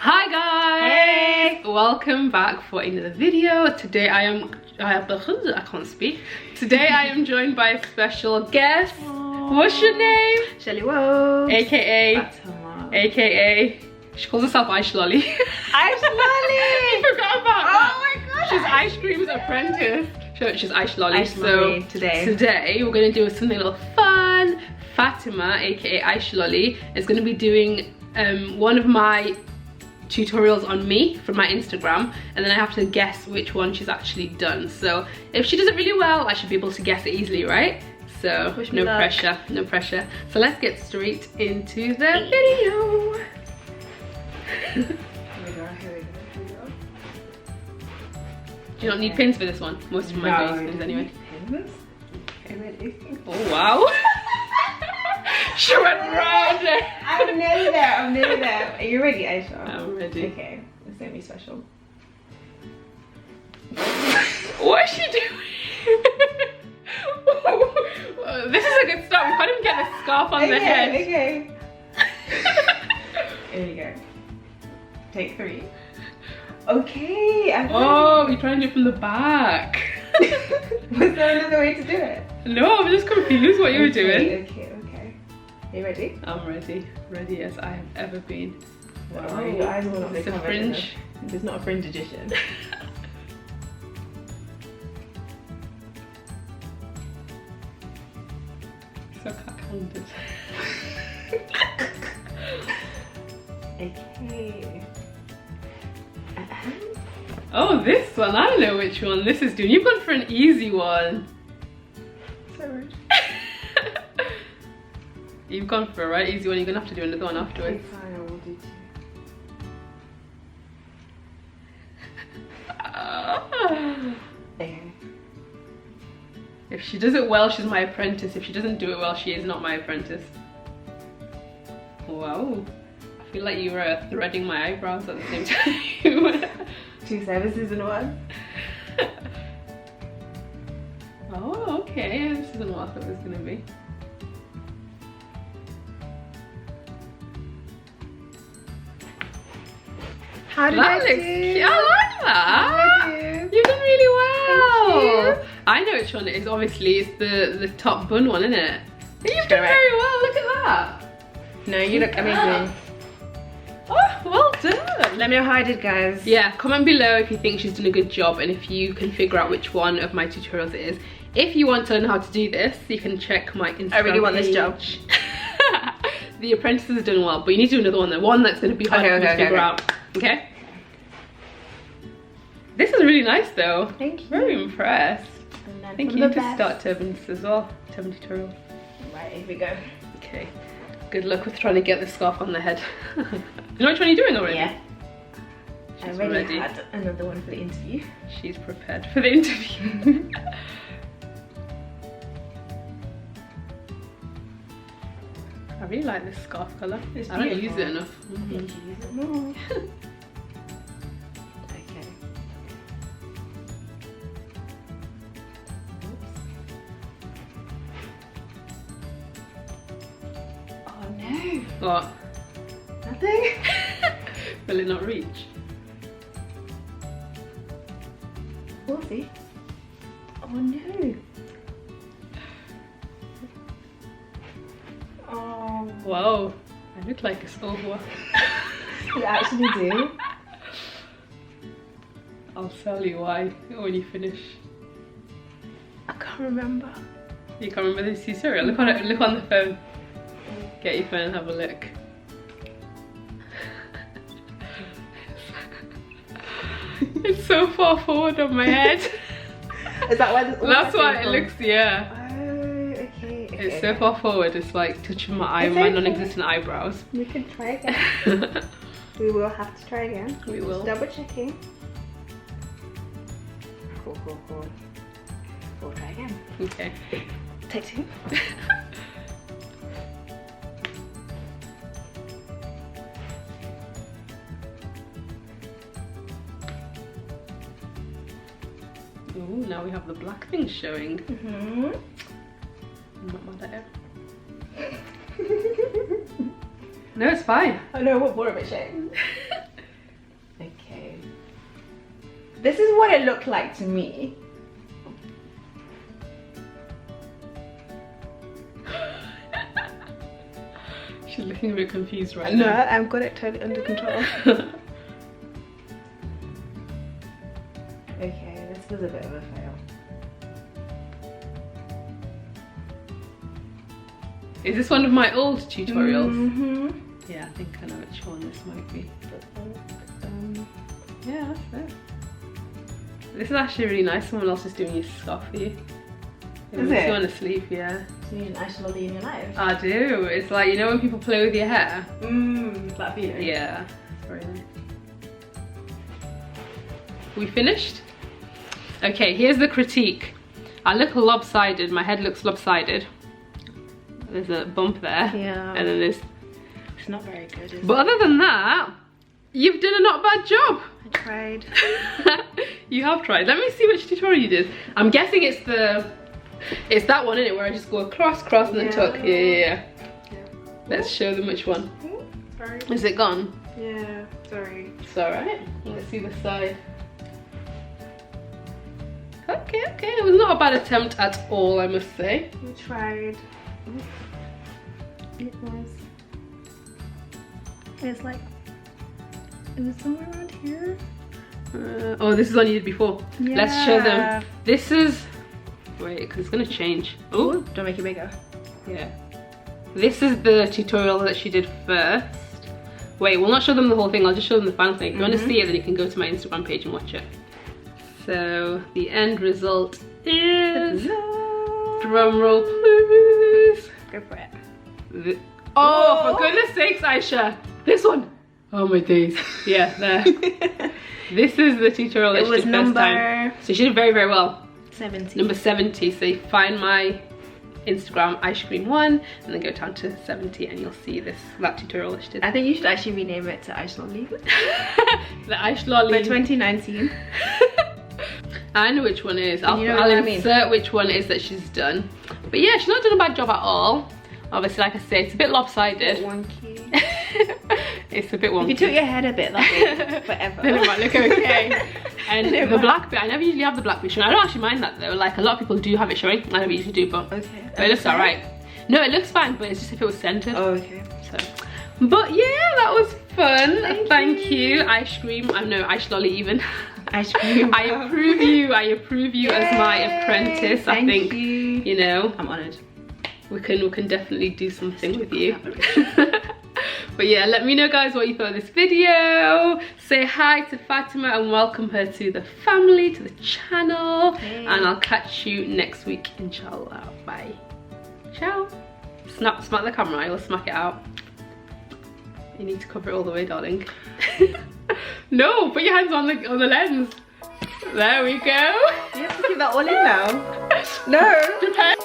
Hi guys! Hey! Welcome back for another video. Today I can't speak. Today I am joined by a special guest. Aww. What's your name? Shirley Wobes. AKA. She calls herself Aishlolly. Aishlolly! I forgot about that. Oh my god! She's Aishcream's apprentice. She's Aishlolly. Aishlolly So today we're gonna do something a little fun. Fatima, aka Aishlolly, is gonna be doing one of my tutorials on me from my Instagram, and then I have to guess which one she's actually done. So if she does it really well, I should be able to guess it easily, right? So no pressure, no pressure. So let's get straight into the video. Here we go. Do you not need pins for this one? Most of my pins anyway. Pins? Okay, ready? Oh wow. She went round it. I'm nearly there, I'm nearly there. Are you ready, Aisha? I'm ready. Okay, it's gonna be special. What is she doing? This is a good start. We can't even get the scarf on the head. Okay. Here we go. Take 3. Okay, I'm Oh, you're trying to do it from the back. Was there another way to do it? No, I'm just confused what you were doing. Okay. Are you ready? I'm ready. Ready as I have ever been. Wow, your eyes will not be It's a covered. fringe. It's not a fringe edition. So cat-handed. Okay. Oh, this one. I don't know which one this is doing. You've gone for an easy one. Sorry. You've gone for a right easy one. You're gonna have to do another one afterwards. Fine, I will do too. Okay. If she does it well, she's my apprentice. If she doesn't do it well, she is not my apprentice. Wow. I feel like you were threading my eyebrows at the same time. 2 services in one. Oh, okay. This isn't what I thought it was gonna be. How did That I looks do? cute. I like that. You've done really well. Thank you. I know which one it is. Obviously, it's the top bun one, isn't it? You've done Correct. very well. Look at that. No, you look amazing. Oh, well done. Let me know how I did, guys. Yeah, comment below if you think she's done a good job and if you can figure out which one of my tutorials it is. If you want to learn how to do this, you can check my Instagram I really want page. this job. The apprentice has done well, but you need to do another one. The one that's going to be hard to figure out. Okay. This is really nice though. Thank you. Very impressed. I think you need to start turbans as well. Turban tutorial. Right, here we go. Okay. Good luck with trying to get the scarf on the head. You know which one you're doing already? Yeah. I She's already ready. had another one for the interview. She's prepared for the interview. I really like this scarf colour. It's I don't use beautiful. it enough. I think you use it more. Okay. Oops. Oh no. What? Nothing? Will it not reach? We'll see. Oh no. Oh. Whoa. I look like a silver. You actually do? I'll tell you why when you finish. I can't remember. You can't remember this tutorial? Look on it. Look on the phone. Get your phone and have a look. It's so far forward on my head. Is that why? That's why it looks. Yeah. Oh, okay. It's so far forward. It's like touching my eye, It's my okay. non-existent eyebrows. We can try again. We will have to try again. We will. Double checking. Cool. We'll try again. Okay. Take 2. Ooh, now we have the black thing showing. Mm-hmm. I'm not mad at it. No, it's fine. I know, what more of a shame. This is what it looked like to me. She's looking a bit confused right No, now. I've got it totally under control. Okay, this was a bit of a fail. Is this one of my old tutorials? Mm-hmm. Yeah, I think I know which one this might be. Yeah, that's it. This is actually really nice. Someone else is doing your scarf for you. Is makes it? you want to sleep, yeah. So you need an Aishlolly in your life? I do. It's like, you know when people play with your hair? That feeling. Yeah, it's very nice. We finished? Okay, here's the critique. I look lopsided, my head looks lopsided. There's a bump there. Yeah. And then there's... It's not very good, is But other than that, you've done a not bad job. I tried. You have tried. Let me see which tutorial you did. I'm guessing it's that one, innit, where I just go across, and then tuck. Yeah. Let's show them which one. Sorry. Is it gone? Yeah, sorry. It's alright. Let's see the side. Okay, it was not a bad attempt at all, I must say. We tried. It was. It's like, it was somewhere around here. Oh, this is one you did before. Yeah. Let's show them. This is, wait, because it's gonna change. Oh, Don't make it bigger. yeah. This is the tutorial that she did first. Wait, we'll not show them the whole thing, I'll just show them the final thing. If you want to see it, then you can go to my Instagram page and watch it. So, the end result is... Drum roll, please. Go for it. Oh, for goodness sakes, Aisha. This one. Oh my days. Yeah, there. This is the tutorial that she did first time. So she did very, very well. 70. Number 70. So you find my Instagram, Aishcream1, and then go down to 70 and you'll see that tutorial that she did. I think you should actually rename it to Aishlolly. The Aishlolly. For 2019. I know which one it is. I'll mean? insert which one it is that she's done. But yeah, she's not done a bad job at all. Obviously, like I say, it's a bit lopsided. Wonky. It's a bit wonky. If you took your head a bit like it, forever. Then it might look okay. And the black bit, I never usually have the black bit showing. I don't actually mind that though. Like a lot of people do have it showing. I never usually do, but Okay. it looks alright. No, it looks fine, but it's just if it was centered. Oh, okay. So, but yeah, that was fun. Thank you, Aishcream. I know Aishlolly even. Aishcream. I approve you as my apprentice. I think you know. I'm honoured. We can definitely do something with you. But yeah, let me know guys what you thought of this video. Say hi to Fatima and welcome her to the family, to the channel. Hey. And I'll catch you next week, inshallah. Bye. Ciao. Smack the camera, I will smack it out. You need to cover it all the way, darling. No, put your hands on the lens. There we go. You have to keep that all in now. No. Japan.